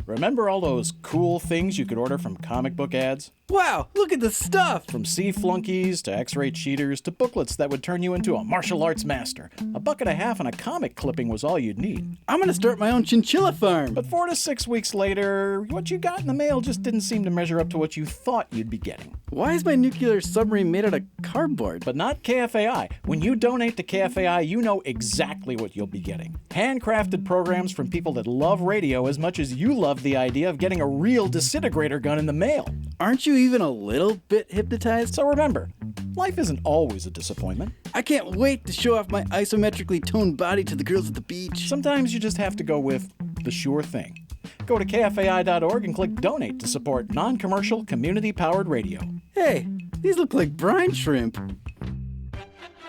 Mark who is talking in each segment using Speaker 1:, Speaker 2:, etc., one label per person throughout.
Speaker 1: Remember all those cool things you could order from comic book ads?
Speaker 2: Wow, look at the stuff!
Speaker 1: From sea flunkies to X-ray cheaters to booklets that would turn you into a martial arts master. $1.50 and a comic clipping was all you'd need.
Speaker 2: I'm gonna start my own chinchilla farm.
Speaker 1: But 4 to 6 weeks later, what you got in the mail just didn't seem to measure up to what you thought you'd be getting.
Speaker 2: Why is my nuclear submarine made out of cardboard?
Speaker 1: But not KFAI. When you donate to KFAI, you know exactly what you'll be getting. Handcrafted programs from people that love radio as much as you love the idea of getting a real disintegrator gun in the mail.
Speaker 2: Aren't you even a little bit hypnotized?
Speaker 1: So remember, life isn't always a disappointment.
Speaker 2: I can't wait to show off my isometrically toned body to the girls at the beach.
Speaker 1: Sometimes you just have to go with the sure thing. Go to kfai.org and click donate to support non-commercial, community-powered radio.
Speaker 2: Hey, these look like brine shrimp.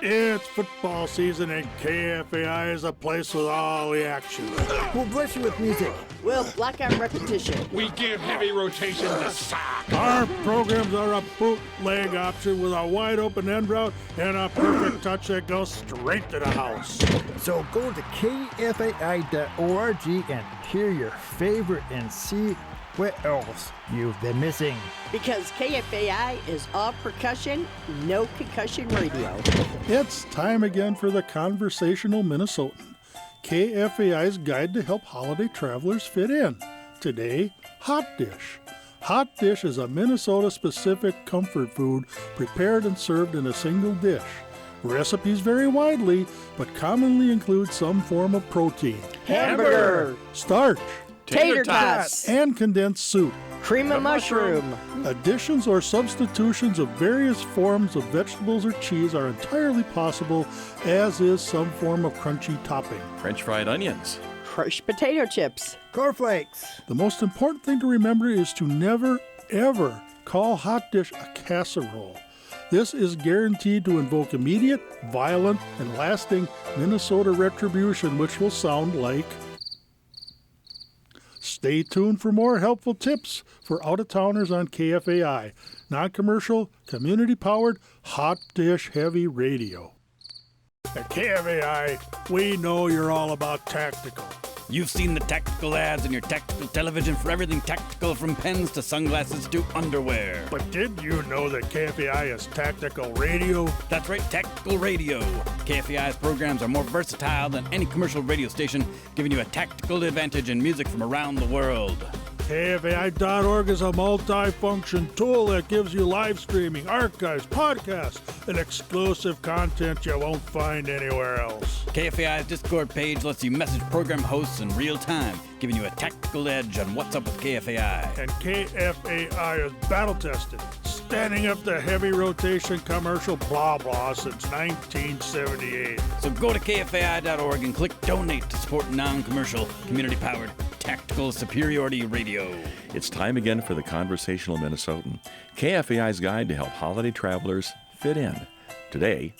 Speaker 3: It's football season and KFAI is a place with all the action.
Speaker 4: We'll bless you with music.
Speaker 5: We'll block out repetition.
Speaker 6: We give heavy rotation the sock.
Speaker 3: Our programs are a bootleg option with a wide open end route and a perfect touch that goes straight to the house.
Speaker 4: So go to kfai.org and hear your favorite and see what else you've been missing.
Speaker 5: Because KFAI is all percussion, no concussion radio.
Speaker 3: It's time again for the Conversational Minnesotan, KFAI's guide to help holiday travelers fit in. Today, Hot Dish. Hot Dish is a Minnesota-specific comfort food prepared and served in a single dish. Recipes vary widely, but commonly include some form of protein.
Speaker 5: Hamburger,
Speaker 3: Starch,
Speaker 5: tater tots,
Speaker 3: and condensed soup.
Speaker 5: cream of mushroom.
Speaker 3: Additions or substitutions of various forms of vegetables or cheese are entirely possible, as is some form of crunchy topping.
Speaker 7: French fried onions.
Speaker 5: Crushed potato chips.
Speaker 4: Cornflakes.
Speaker 3: The most important thing to remember is to never, ever call Hot Dish a casserole. This is guaranteed to invoke immediate, violent, and lasting Minnesota retribution, which will sound like... Stay tuned for more helpful tips for out-of-towners on KFAI, non-commercial, community-powered, hot dish heavy radio. At KFAI, we know you're all about tactical.
Speaker 2: You've seen the tactical ads on your tactical television for everything tactical, from pens to sunglasses to underwear.
Speaker 3: But did you know that KFAI is tactical radio?
Speaker 2: That's right, tactical radio. KFAI's programs are more versatile than any commercial radio station, giving you a tactical advantage in music from around the world.
Speaker 3: KFAI.org is a multi-function tool that gives you live streaming, archives, podcasts, and exclusive content you won't find anywhere else.
Speaker 2: KFAI's Discord page lets you message program hosts in real time, giving you a tactical edge on what's up with KFAI.
Speaker 3: And KFAI is battle-tested, standing up to heavy rotation commercial blah blah since 1978.
Speaker 2: So go to KFAI.org and click donate to support non-commercial, community-powered, tactical superiority radio.
Speaker 7: It's time again for the Conversational Minnesotan, KFAI's guide to help holiday travelers fit in. Today,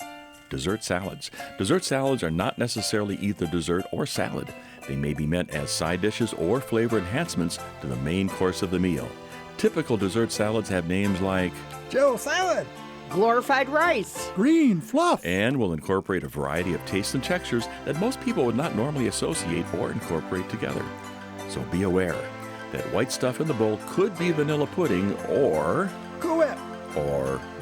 Speaker 7: dessert salads. Dessert salads are not necessarily either dessert or salad. They may be meant as side dishes or flavor enhancements to the main course of the meal. Typical dessert salads have names like
Speaker 4: Joe Salad.
Speaker 5: Glorified rice.
Speaker 3: Green fluff.
Speaker 7: and will incorporate a variety of tastes and textures that most people would not normally associate or incorporate together. So be aware that white stuff in the bowl could be vanilla pudding or
Speaker 4: Cool Whip.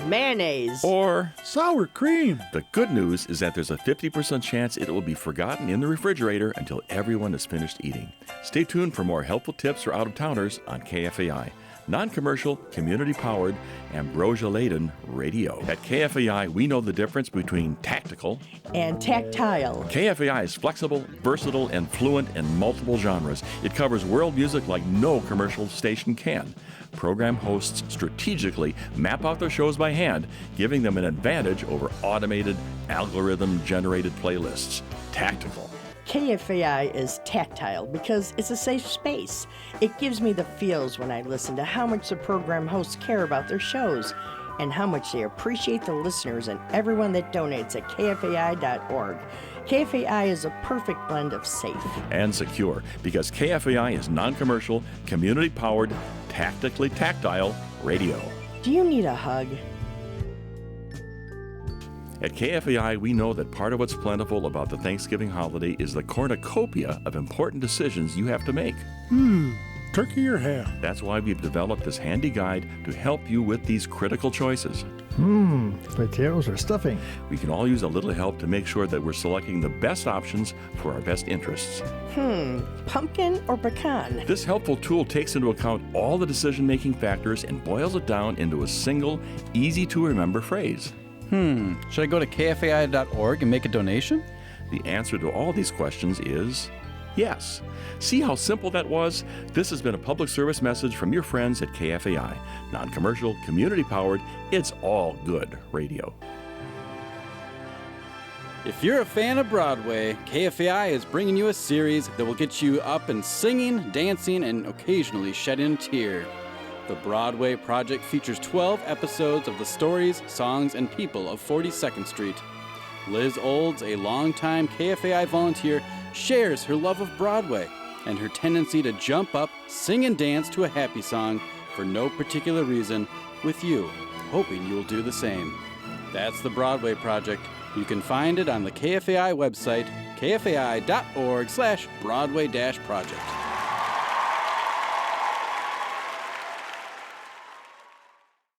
Speaker 5: Mayonnaise.
Speaker 7: or
Speaker 3: Sour cream.
Speaker 7: the good news is that there's a 50% chance it will be forgotten in the refrigerator until everyone is finished eating. Stay tuned for more helpful tips for out-of-towners on KFAI, non-commercial, community-powered, ambrosia-laden radio. At KFAI, we know the difference between tactical.
Speaker 5: And tactile.
Speaker 7: KFAI is flexible, versatile, and fluent in multiple genres. It covers world music like no commercial station can. Program hosts strategically map out their shows by hand, giving them an advantage over automated, algorithm-generated playlists. Tactical.
Speaker 5: KFAI is tactile because it's a safe space. It gives me the feels when I listen to how much the program hosts care about their shows and how much they appreciate the listeners and everyone that donates at kfai.org. KFAI is a perfect blend of safe
Speaker 7: and secure, because KFAI is non-commercial, community-powered, tactically tactile radio.
Speaker 5: Do you need a hug?
Speaker 7: At KFAI, we know that part of what's plentiful about the Thanksgiving holiday is the cornucopia of important decisions you have to make.
Speaker 3: turkey or ham?
Speaker 7: That's why we've developed this handy guide to help you with these critical choices.
Speaker 4: Potatoes or stuffing?
Speaker 7: We can all use a little help to make sure that we're selecting the best options for our best interests.
Speaker 5: Pumpkin or pecan?
Speaker 7: This helpful tool takes into account all the decision-making factors and boils it down into a single, easy-to-remember phrase.
Speaker 2: Should I go to kfai.org and make a donation?
Speaker 7: The answer to all these questions is yes. See how simple that was? This has been a public service message from your friends at KFAI. Non-commercial, community-powered, it's all good radio.
Speaker 2: If you're a fan of Broadway, KFAI is bringing you a series that will get you up and singing, dancing, and occasionally shedding a tear. The Broadway Project features 12 episodes of the stories, songs, and people of 42nd Street. Liz Olds, a longtime KFAI volunteer, shares her love of Broadway and her tendency to jump up, sing and dance to a happy song for no particular reason with you, hoping you'll do the same. That's the Broadway Project. You can find it on the KFAI website, kfai.org/Broadway-project.